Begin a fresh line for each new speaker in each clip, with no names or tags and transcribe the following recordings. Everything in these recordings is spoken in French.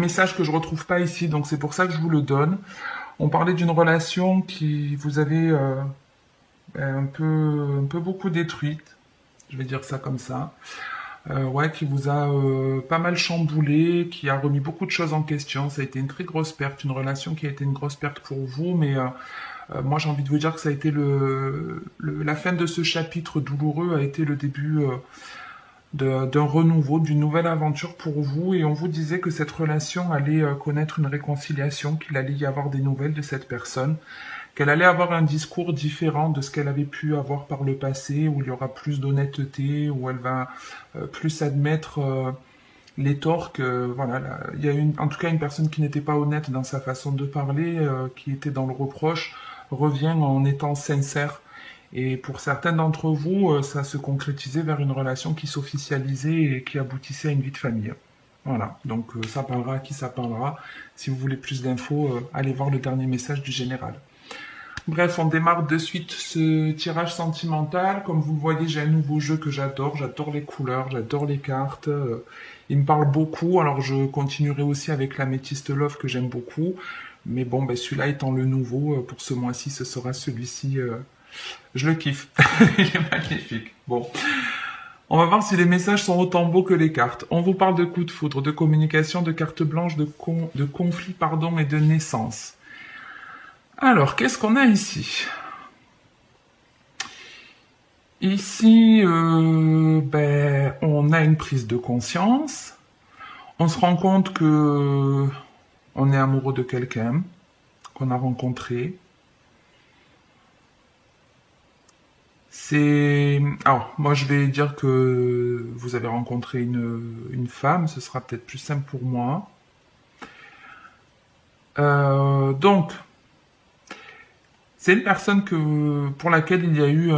Message que je retrouve pas ici, donc c'est pour ça que je vous le donne. On parlait d'une relation qui vous avait un peu beaucoup détruite, je vais dire ça comme ça. Ouais, qui vous a pas mal chamboulé, qui a remis beaucoup de choses en question. Ça a été une très grosse perte, une relation qui a été une grosse perte pour vous, mais moi j'ai envie de vous dire que ça a été la fin de ce chapitre douloureux a été le début d'un renouveau, d'une nouvelle aventure pour vous, et on vous disait que cette relation allait connaître une réconciliation, qu'il allait y avoir des nouvelles de cette personne, qu'elle allait avoir un discours différent de ce qu'elle avait pu avoir par le passé, où il y aura plus d'honnêteté, où elle va plus admettre les torts que voilà, il y a en tout cas une personne qui n'était pas honnête dans sa façon de parler, qui était dans le reproche, revient en étant sincère. Et pour certains d'entre vous, ça se concrétisait vers une relation qui s'officialisait et qui aboutissait à une vie de famille. Voilà, donc ça parlera à qui ça parlera. Si vous voulez plus d'infos, allez voir le dernier message du général. Bref, on démarre de suite ce tirage sentimental. Comme vous le voyez, j'ai un nouveau jeu que j'adore. J'adore les couleurs, j'adore les cartes. Il me parle beaucoup. Alors je continuerai aussi avec l'améthyste Love que j'aime beaucoup. Mais bon, ben, celui-là étant le nouveau, pour ce mois-ci, ce sera celui-ci. Je le kiffe. Il est magnifique. Bon. On va voir si les messages sont autant beaux que les cartes. On vous parle de coups de foudre, de communication, de cartes blanches, de conflits, pardon, et de naissance. Alors, qu'est-ce qu'on a ici? Ici, ben, on a une prise de conscience. On se rend compte que on est amoureux de quelqu'un qu'on a rencontré. Alors, moi je vais dire que vous avez rencontré une femme, ce sera peut-être plus simple pour moi. Donc, c'est une personne pour laquelle il y a eu...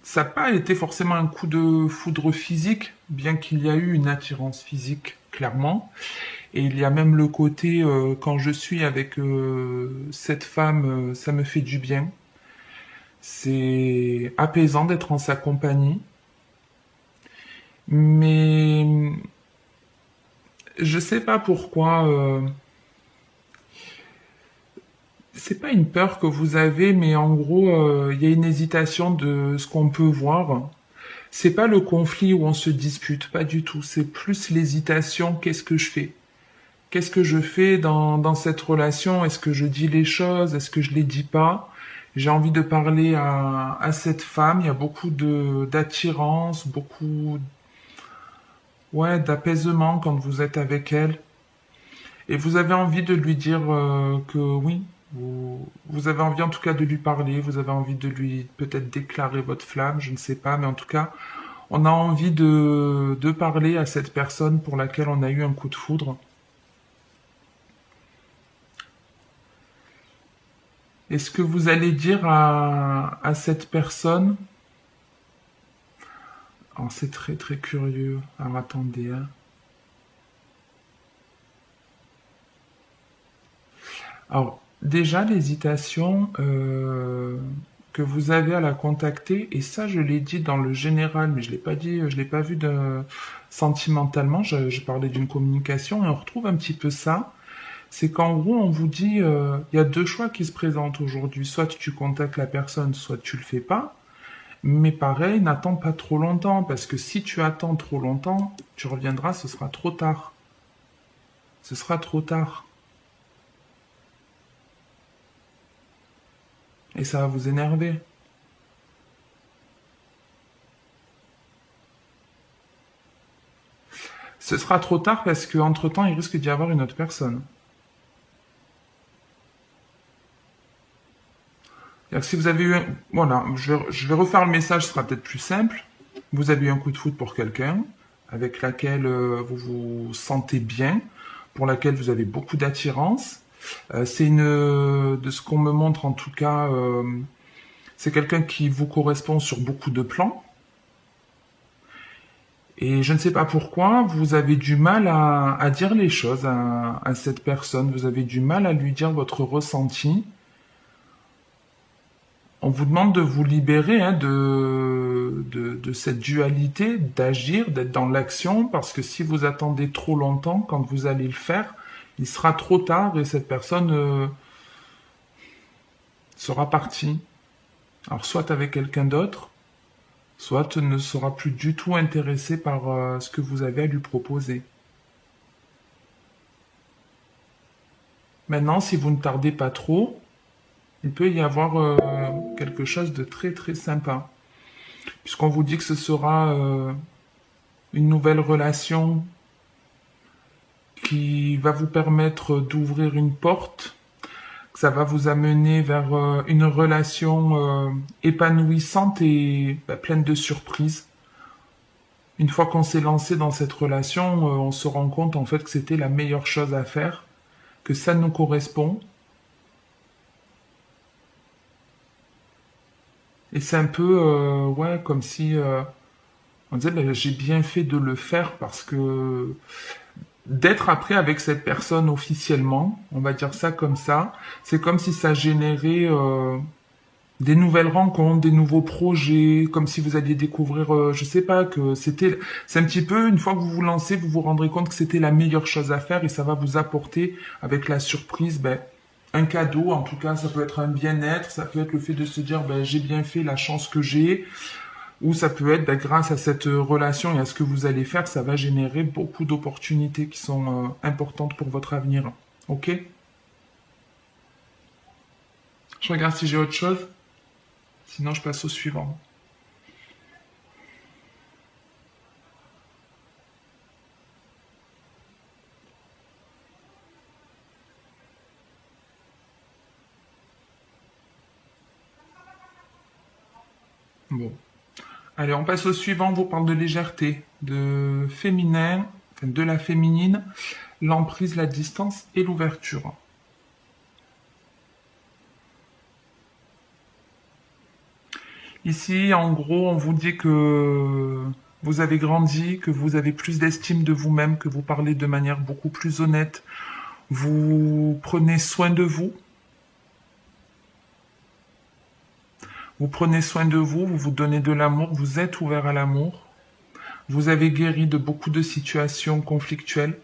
ça n'a pas été forcément un coup de foudre physique, bien qu'il y a eu une attirance physique, clairement. Et il y a même le côté, quand je suis avec cette femme, ça me fait du bien. C'est apaisant d'être en sa compagnie. Mais je sais pas pourquoi. C'est pas une peur que vous avez, mais en gros, il y a une hésitation de ce qu'on peut voir. C'est pas le conflit où on se dispute, pas du tout. C'est plus l'hésitation. Qu'est-ce que je fais? Qu'est-ce que je fais dans cette relation? Est-ce que je dis les choses? Est-ce que je les dis pas? J'ai envie de parler à cette femme. Il y a beaucoup d'attirance, beaucoup ouais, d'apaisement quand vous êtes avec elle. Et vous avez envie de lui dire que oui, vous avez envie en tout cas de lui parler, vous avez envie de lui peut-être déclarer votre flamme, je ne sais pas, mais en tout cas, on a envie de parler à cette personne pour laquelle on a eu un coup de foudre. Est-ce que vous allez dire à cette personne... Oh, c'est très très curieux. Alors attendez, hein. Alors, déjà, l'hésitation que vous avez à la contacter, et ça, je l'ai dit dans le général, mais je l'ai pas dit, je l'ai pas vu sentimentalement. Je parlais d'une communication, et on retrouve un petit peu ça. C'est qu'en gros, on vous dit, il y a deux choix qui se présentent aujourd'hui. Soit tu contactes la personne, soit tu le fais pas. Mais pareil, n'attends pas trop longtemps, parce que si tu attends trop longtemps, tu reviendras, ce sera trop tard. Ce sera trop tard. Et ça va vous énerver. Ce sera trop tard parce qu'entre-temps, il risque d'y avoir une autre personne. C'est-à-dire que si vous avez eu... Voilà, je vais refaire le message, ce sera peut-être plus simple. Vous avez eu un coup de foudre pour quelqu'un, avec laquelle vous vous sentez bien, pour laquelle vous avez beaucoup d'attirance. C'est de ce qu'on me montre en tout cas, c'est quelqu'un qui vous correspond sur beaucoup de plans. Et je ne sais pas pourquoi, vous avez du mal à dire les choses à cette personne. Vous avez du mal à lui dire votre ressenti. On vous demande de vous libérer hein, de cette dualité, d'agir, d'être dans l'action, parce que si vous attendez trop longtemps, quand vous allez le faire, Il sera trop tard et cette personne sera partie. Alors soit avec quelqu'un d'autre, soit ne sera plus du tout intéressé par ce que vous avez à lui proposer. Maintenant, si vous ne tardez pas trop, il peut y avoir quelque chose de très très sympa. Puisqu'on vous dit que ce sera une nouvelle relation qui va vous permettre d'ouvrir une porte, que ça va vous amener vers une relation épanouissante et pleine de surprises. Une fois qu'on s'est lancé dans cette relation, on se rend compte en fait que c'était la meilleure chose à faire, que ça nous correspond. Et c'est un peu, ouais, comme si on disait, ben, j'ai bien fait de le faire parce que d'être après avec cette personne officiellement, on va dire ça comme ça, c'est comme si ça générait des nouvelles rencontres, des nouveaux projets, comme si vous alliez découvrir, je sais pas, que c'est un petit peu, une fois que vous vous lancez, vous vous rendrez compte que c'était la meilleure chose à faire et ça va vous apporter, avec la surprise, ben, un cadeau, en tout cas, ça peut être un bien-être, ça peut être le fait de se dire, ben, j'ai bien fait la chance que j'ai, ou ça peut être, ben, grâce à cette relation et à ce que vous allez faire, ça va générer beaucoup d'opportunités qui sont importantes pour votre avenir. Ok? Je regarde si j'ai autre chose, sinon je passe au suivant. Bon. Allez, on passe au suivant. On vous parle de légèreté, de féminin, enfin, de la féminine, l'emprise, la distance et l'ouverture. Ici, en gros, on vous dit que vous avez grandi, que vous avez plus d'estime de vous-même, que vous parlez de manière beaucoup plus honnête, vous prenez soin de vous, vous prenez soin de vous, vous vous donnez de l'amour, vous êtes ouvert à l'amour, vous avez guéri de beaucoup de situations conflictuelles.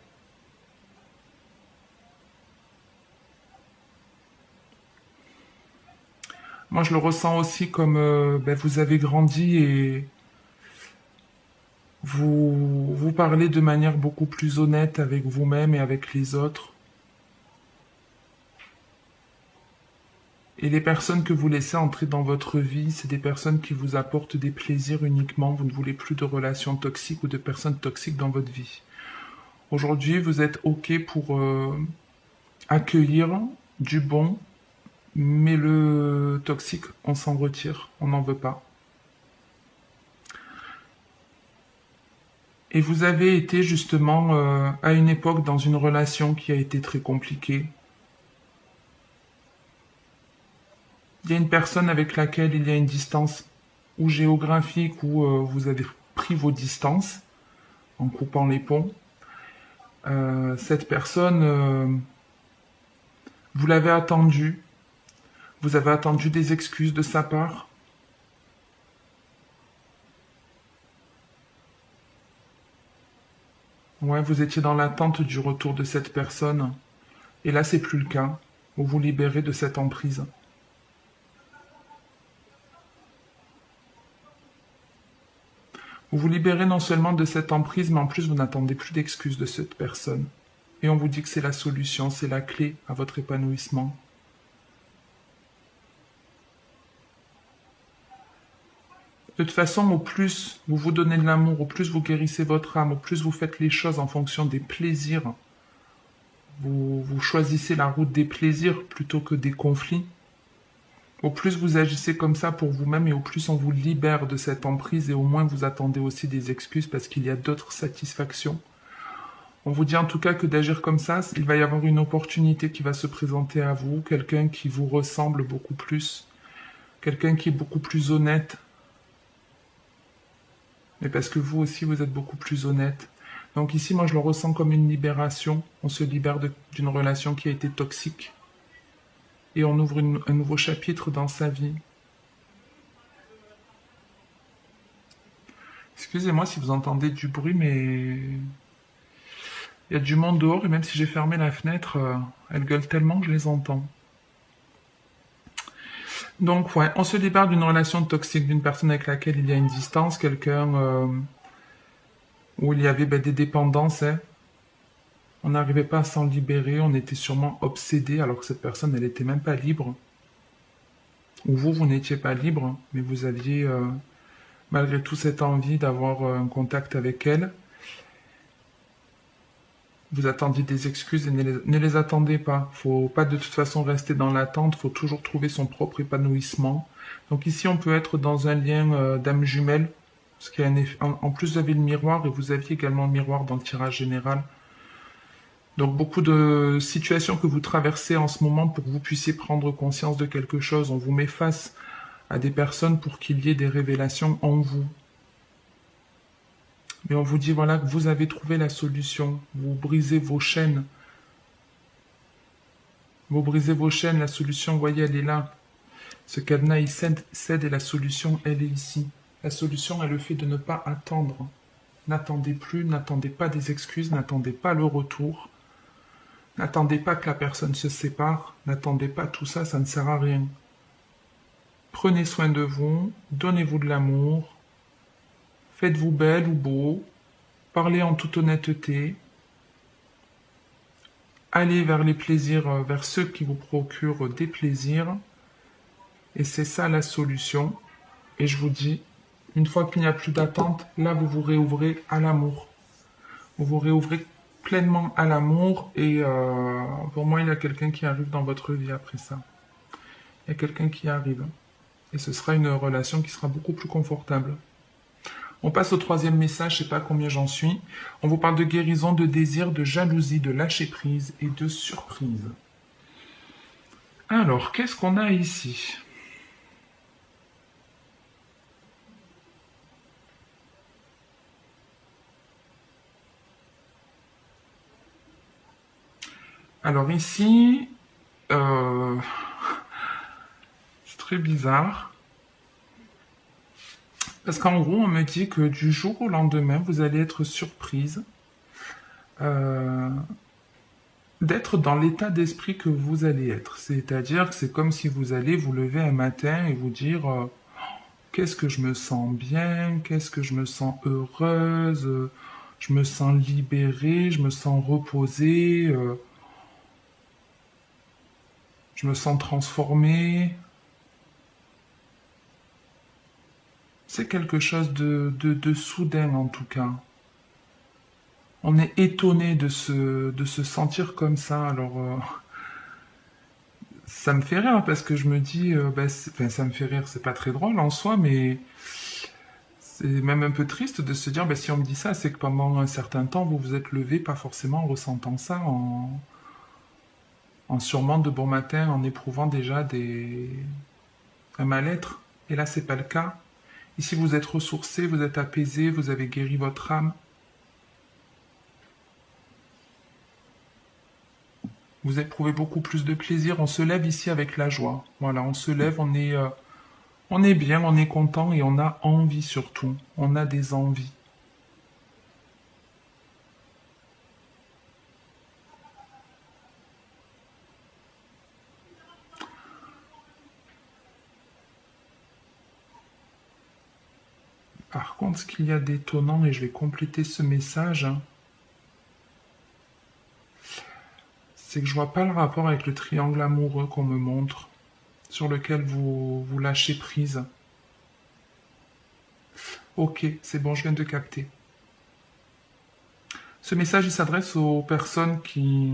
Moi, je le ressens aussi comme ben, vous avez grandi et vous parlez de manière beaucoup plus honnête avec vous-même et avec les autres. Et les personnes que vous laissez entrer dans votre vie, c'est des personnes qui vous apportent des plaisirs uniquement. Vous ne voulez plus de relations toxiques ou de personnes toxiques dans votre vie. Aujourd'hui, vous êtes OK pour accueillir du bon, mais le toxique, on s'en retire, on n'en veut pas. Et vous avez été justement à une époque dans une relation qui a été très compliquée. Il y a une personne avec laquelle il y a une distance ou géographique où vous avez pris vos distances en coupant les ponts. Cette personne, vous l'avez attendue, vous avez attendu des excuses de sa part. Ouais, vous étiez dans l'attente du retour de cette personne. Et là, c'est plus le cas. Vous vous libérez de cette emprise. Vous vous libérez non seulement de cette emprise, mais en plus vous n'attendez plus d'excuses de cette personne. Et on vous dit que c'est la solution, c'est la clé à votre épanouissement. De toute façon, au plus vous vous donnez de l'amour, au plus vous guérissez votre âme, au plus vous faites les choses en fonction des plaisirs, vous choisissez la route des plaisirs plutôt que des conflits, au plus vous agissez comme ça pour vous-même et au plus on vous libère de cette emprise et au moins vous attendez aussi des excuses parce qu'il y a d'autres satisfactions. On vous dit en tout cas que d'agir comme ça, il va y avoir une opportunité qui va se présenter à vous, quelqu'un qui vous ressemble beaucoup plus, quelqu'un qui est beaucoup plus honnête, mais parce que vous aussi vous êtes beaucoup plus honnête. Donc ici, moi je le ressens comme une libération, on se libère d'une relation qui a été toxique et on ouvre un nouveau chapitre dans sa vie. Excusez-moi si vous entendez du bruit, mais Il y a du monde dehors et même si j'ai fermé la fenêtre, elles gueulent tellement que je les entends. Donc ouais, on se libère d'une relation toxique, d'une personne avec laquelle il y a une distance, quelqu'un où il y avait des dépendances. Hein. On n'arrivait pas à s'en libérer, on était sûrement obsédé alors que cette personne, elle n'était même pas libre. Ou vous n'étiez pas libre, mais vous aviez malgré tout cette envie d'avoir un contact avec elle. Vous attendiez des excuses et ne les attendez pas. Faut pas de toute façon rester dans l'attente, faut toujours trouver son propre épanouissement. Donc ici, on peut être dans un lien d'âme jumelle, parce qu'il y a un effet, en plus vous avez le miroir et vous aviez également le miroir dans le tirage général. Donc beaucoup de situations que vous traversez en ce moment pour que vous puissiez prendre conscience de quelque chose, on vous met face à des personnes pour qu'il y ait des révélations en vous. Mais on vous dit voilà que vous avez trouvé la solution, vous brisez vos chaînes. Vous brisez vos chaînes, la solution, vous voyez, elle est là. Ce cadenas, il cède et la solution, elle est ici. La solution est le fait de ne pas attendre. N'attendez plus, n'attendez pas des excuses, n'attendez pas le retour. N'attendez pas que la personne se sépare, n'attendez pas tout ça, ça ne sert à rien. Prenez soin de vous, donnez-vous de l'amour, faites-vous belle ou beau, parlez en toute honnêteté, allez vers les plaisirs, vers ceux qui vous procurent des plaisirs, et c'est ça la solution. Et je vous dis, une fois qu'il n'y a plus d'attente, là vous vous réouvrez à l'amour. Vous vous réouvrez pleinement à l'amour et pour moi il y a quelqu'un qui arrive dans votre vie après ça. Il y a quelqu'un qui arrive. Et ce sera une relation qui sera beaucoup plus confortable. On passe au troisième message, je ne sais pas combien j'en suis. On vous parle de guérison, de désir, de jalousie, de lâcher prise et de surprise. Alors, qu'est-ce qu'on a ici ? Alors ici, c'est très bizarre. Parce qu'en gros, on me dit que du jour au lendemain, vous allez être surprise d'être dans l'état d'esprit que vous allez être. C'est-à-dire que c'est comme si vous allez vous lever un matin et vous dire qu'est-ce que je me sens bien, qu'est-ce que je me sens heureuse, je me sens libérée, je me sens reposée, je me sens transformée. C'est quelque chose de soudain en tout cas. On est étonné de se sentir comme ça. Alors, ça me fait rire parce que je me dis, enfin, ça me fait rire, c'est pas très drôle en soi, mais c'est même un peu triste de se dire, si on me dit ça, c'est que pendant un certain temps, vous vous êtes levé, pas forcément en ressentant ça, en sûrement de bon matin, en éprouvant déjà un mal-être. Et là, c'est pas le cas. Ici, vous êtes ressourcé, vous êtes apaisé, vous avez guéri votre âme. Vous éprouvez beaucoup plus de plaisir. On se lève ici avec la joie. Voilà, on se lève, on est bien, on est content et on a envie surtout. On a des envies. Par contre, ce qu'il y a d'étonnant, et je vais compléter ce message, c'est que je vois pas le rapport avec le triangle amoureux qu'on me montre, sur lequel vous lâchez prise. Ok, c'est bon, je viens de capter. Ce message, il s'adresse aux personnes qui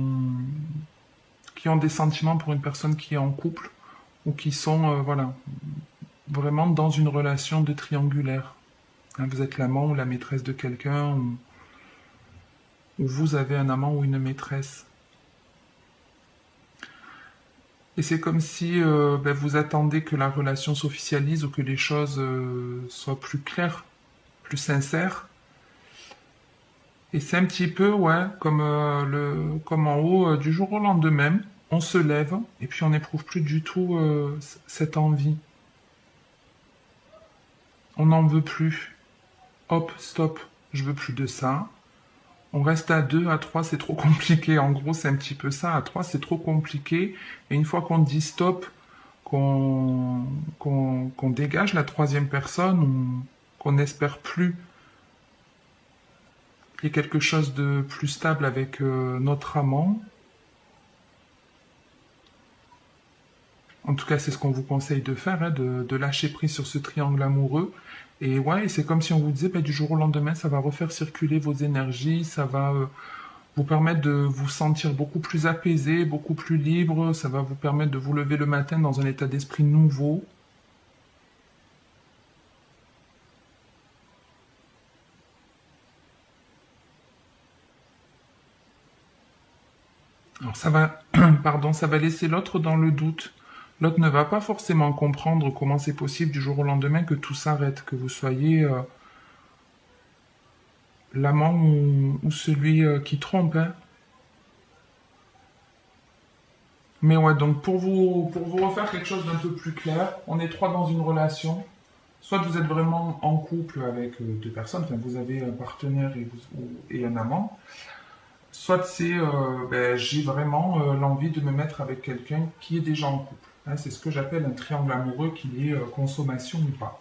ont des sentiments pour une personne qui est en couple ou qui sont, voilà, vraiment dans une relation de triangulaire. Hein, vous êtes l'amant ou la maîtresse de quelqu'un, ou vous avez un amant ou une maîtresse. Et c'est comme si vous attendez que la relation s'officialise ou que les choses soient plus claires, plus sincères. Et c'est un petit peu, ouais, comme en haut, du jour au lendemain, on se lève et puis on n'éprouve plus du tout cette envie. On n'en veut plus. Hop, stop, je veux plus de ça. On reste à 2, à 3, c'est trop compliqué. En gros, c'est un petit peu ça. À 3, c'est trop compliqué. Et une fois qu'on dit stop, qu'on dégage la troisième personne, qu'on n'espère plus qu'il y ait quelque chose de plus stable avec notre amant. En tout cas, c'est ce qu'on vous conseille de faire, hein, de lâcher prise sur ce triangle amoureux. Et ouais, c'est comme si on vous disait, bah, du jour au lendemain, ça va refaire circuler vos énergies, ça va vous permettre de vous sentir beaucoup plus apaisé, beaucoup plus libre, ça va vous permettre de vous lever le matin dans un état d'esprit nouveau. Alors ça va, pardon, ça va laisser l'autre dans le doute. L'autre ne va pas forcément comprendre comment c'est possible du jour au lendemain que tout s'arrête, que vous soyez l'amant ou celui qui trompe, hein. Mais ouais, donc pour vous refaire quelque chose d'un peu plus clair, on est trois dans une relation. Soit vous êtes vraiment en couple avec deux personnes, enfin vous avez un partenaire et un amant. Soit c'est j'ai vraiment l'envie de me mettre avec quelqu'un qui est déjà en couple. Hein, c'est ce que j'appelle un triangle amoureux, qu'il est consommation ou pas.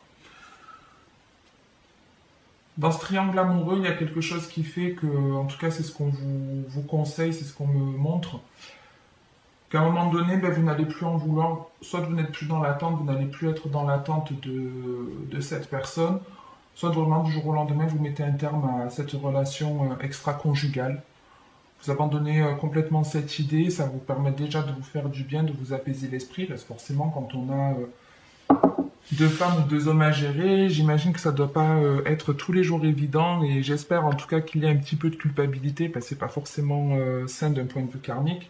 Dans ce triangle amoureux, il y a quelque chose qui fait que, en tout cas c'est ce qu'on vous conseille, c'est ce qu'on me montre, qu'à un moment donné, ben, vous n'allez plus en vouloir, soit vous n'êtes plus dans l'attente, vous n'allez plus être dans l'attente de cette personne, soit vraiment du jour au lendemain, vous mettez un terme à cette relation extra-conjugale. Vous abandonnez complètement cette idée, ça vous permet déjà de vous faire du bien, de vous apaiser l'esprit, parce que forcément quand on a deux femmes ou deux hommes à gérer, j'imagine que ça ne doit pas être tous les jours évident, et j'espère en tout cas qu'il y a un petit peu de culpabilité, parce que c'est pas forcément sain d'un point de vue karmique.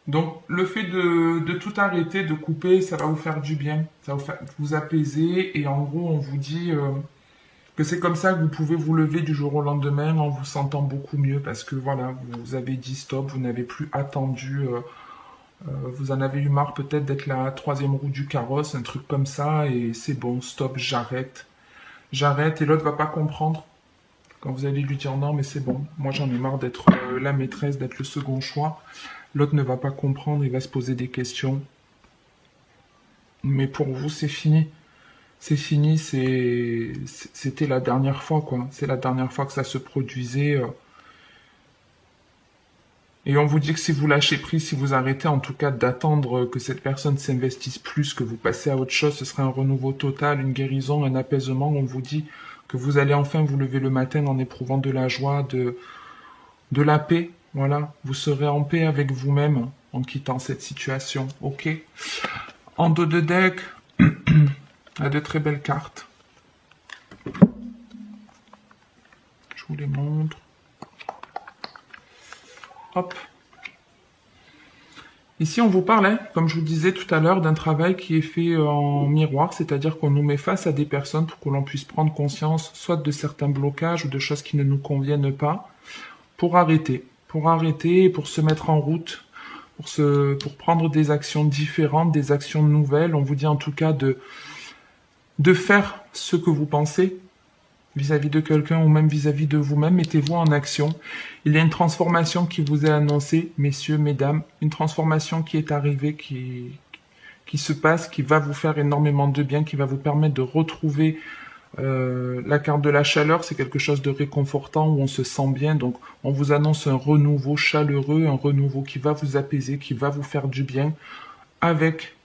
Donc le fait de tout arrêter, de couper, ça va vous faire du bien, ça va vous apaiser, et en gros on vous dit que c'est comme ça que vous pouvez vous lever du jour au lendemain en vous sentant beaucoup mieux, parce que voilà, vous avez dit stop, vous n'avez plus attendu, vous en avez eu marre peut-être d'être la troisième roue du carrosse, un truc comme ça, et c'est bon, stop, j'arrête. J'arrête, et l'autre va pas comprendre. Quand vous allez lui dire non, mais c'est bon, moi j'en ai marre d'être la maîtresse, d'être le second choix, l'autre ne va pas comprendre, il va se poser des questions. Mais pour vous, c'est fini. C'est fini, c'était la dernière fois, quoi. C'est la dernière fois que ça se produisait. Et on vous dit que si vous lâchez prise, si vous arrêtez en tout cas d'attendre que cette personne s'investisse plus, que vous passez à autre chose, ce serait un renouveau total, une guérison, un apaisement. On vous dit que vous allez enfin vous lever le matin en éprouvant de la joie, de la paix. Voilà, vous serez en paix avec vous-même en quittant cette situation. Ok. En dos de deck, a de très belles cartes. Je vous les montre. Hop. Ici, on vous parlait, comme je vous disais tout à l'heure, d'un travail qui est fait en miroir, c'est-à-dire qu'on nous met face à des personnes pour que l'on puisse prendre conscience soit de certains blocages ou de choses qui ne nous conviennent pas, pour arrêter, et pour se mettre en route, pour prendre des actions différentes, des actions nouvelles. On vous dit en tout cas de faire ce que vous pensez vis-à-vis de quelqu'un ou même vis-à-vis de vous-même. Mettez-vous en action. Il y a une transformation qui vous est annoncée, messieurs, mesdames, une transformation qui est arrivée, qui se passe, qui va vous faire énormément de bien, qui va vous permettre de retrouver la carte de la chaleur. C'est quelque chose de réconfortant où on se sent bien. Donc on vous annonce un renouveau chaleureux, un renouveau qui va vous apaiser, qui va vous faire du bien, avec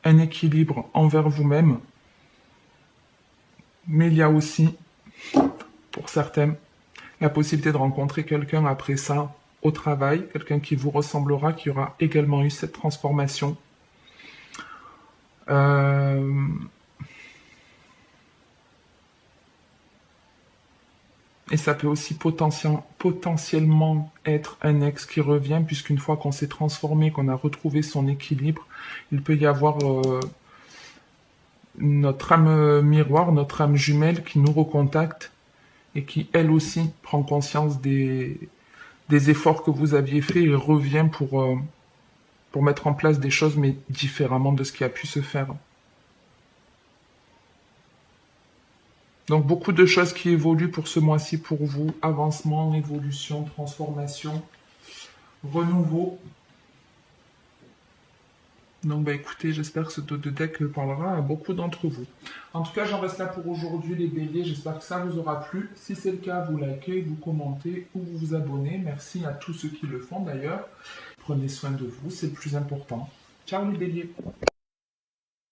un équilibre envers vous-même. Mais il y a aussi, pour certains, la possibilité de rencontrer quelqu'un après ça au travail, quelqu'un qui vous ressemblera, qui aura également eu cette transformation. Et ça peut aussi potentiellement être un ex qui revient, puisqu'une fois qu'on s'est transformé, qu'on a retrouvé son équilibre, il peut y avoir notre âme miroir, notre âme jumelle qui nous recontacte et qui, elle aussi, prend conscience des efforts que vous aviez faits et revient pour mettre en place des choses, mais différemment de ce qui a pu se faire. Donc beaucoup de choses qui évoluent pour ce mois-ci pour vous. Avancement, évolution, transformation, renouveau. Donc bah écoutez, j'espère que ce dos de deck parlera à beaucoup d'entre vous. En tout cas, j'en reste là pour aujourd'hui les béliers. J'espère que ça vous aura plu. Si c'est le cas, vous likez, vous commentez ou vous vous abonnez. Merci à tous ceux qui le font d'ailleurs. Prenez soin de vous, c'est le plus important. Ciao les béliers.